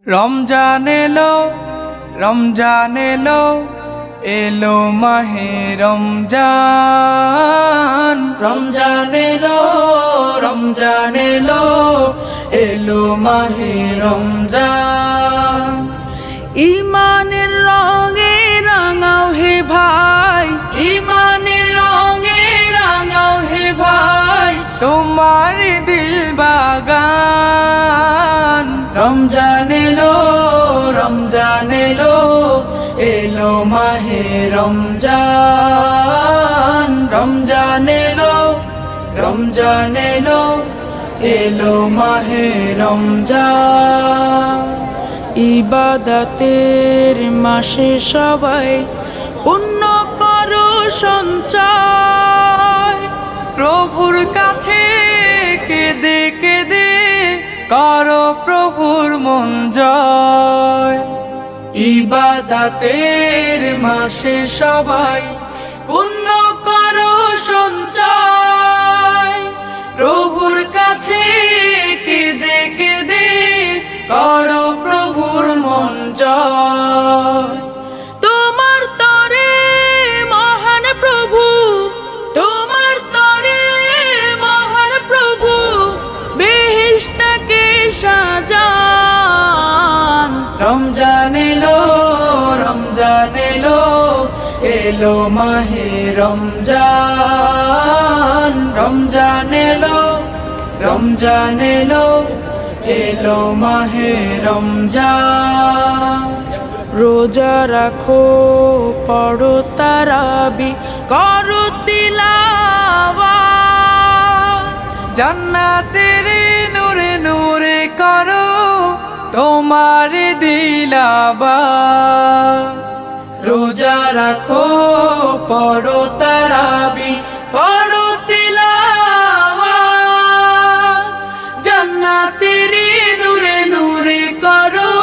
রমজান এলো, রমজান এলো, এলো মাহে রমজান। রমজান এলো, রমজান এলো, এলো মাহে রমজান। ইমানের রঙে রাঙাও হে ভাই, ইমানের রঙে রাঙাও হে ভাই, তোমার দিল বাগান। রমজান এলো, রমজান এলো, এলো মাহে রমজান। রমজান এলো, রমজান এলো, এলো মাহে রমজান। ইবাদতের মাসে সবাই পুণ্য করো সঞ্চয়। প্রভুর কাছে কেঁদে কেঁদে করো প্রভুর মন জয়। ইবাদতের মাসে সবাই পুণ্য করো সঞ্চয়। প্রভুর কাছে কেঁদে কেঁদে করো প্রভুর মন জয়। তোমার তরে মহান প্রভু, তোমার তরে মহান প্রভু বেহেশতকে সাজান। রমজান এলো, রমজান এলো, এলো মাহে রমজান। রমজান এলো, রমজান এলো, এলো মাহে রমজান। রোজা রাখো, পড়ো তারাবি, করো তিলাওয়াত। জান্নাতের নূরে নূরে করো তোমার দিলাবা। রোজা রাখো, পড়ো তারাবি, করো তিলাওয়াত। জান্নাতের নূরে নূরে করো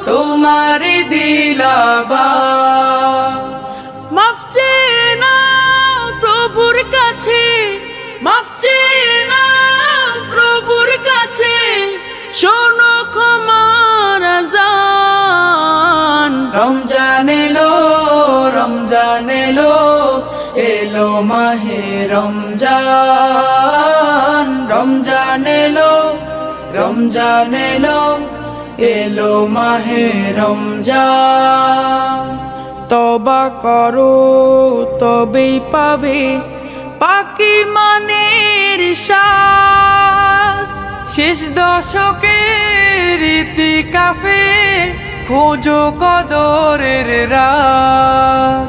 তোমার দিলাবা। মাফ চেয়ে নাও প্রভুর কাছে, মাফ চেয়ে নাও প্রভুর কাছে, শোনো ক্ষমার আযান। রমজান এলো, রমজান এলো, এলো মাহে রমজান। রমজান এলো, রমজান এলো, এলো মাহে রমজান। তওবা করো তবেই পাবে পাকি মানের স্বাদ। শেষ দশকের ইতিকাফে খোঁজো কদরের রাত।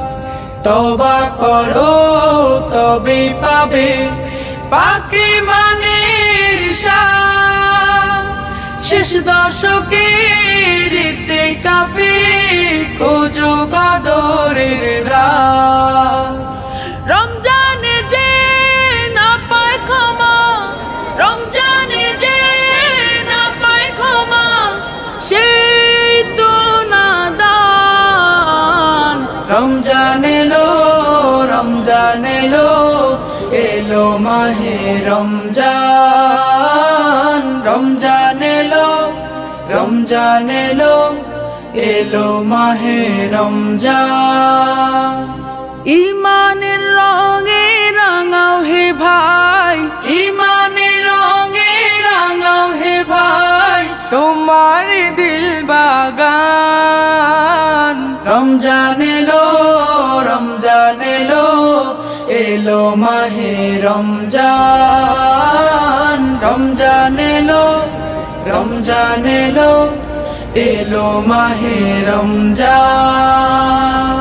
তওবা করো তবেই পাবে পাকি মানের স্বাদ। শেষ দশকের ইতিকাফে খোঁজো কদরের রাত। রমজানে যে না পায় ক্ষমা, রমজানে যে না পায় ক্ষমা, সেই তো নাদান। রমজান এলো, রমজান এলো, এলো মাহে রমজান। রমজান এলো, রমজান এলো, এলো মাহে রমজান। ইমানের রঙে রাঙাও হে ভাই, ইমানের রঙে রাঙাও হে ভাই, তোমার দিল বাগান। রমজান এলো, রমজান এলো, এলো মাহে রমজান। রমজান এলো, রমজান এলো, এলো মাহে রমজান।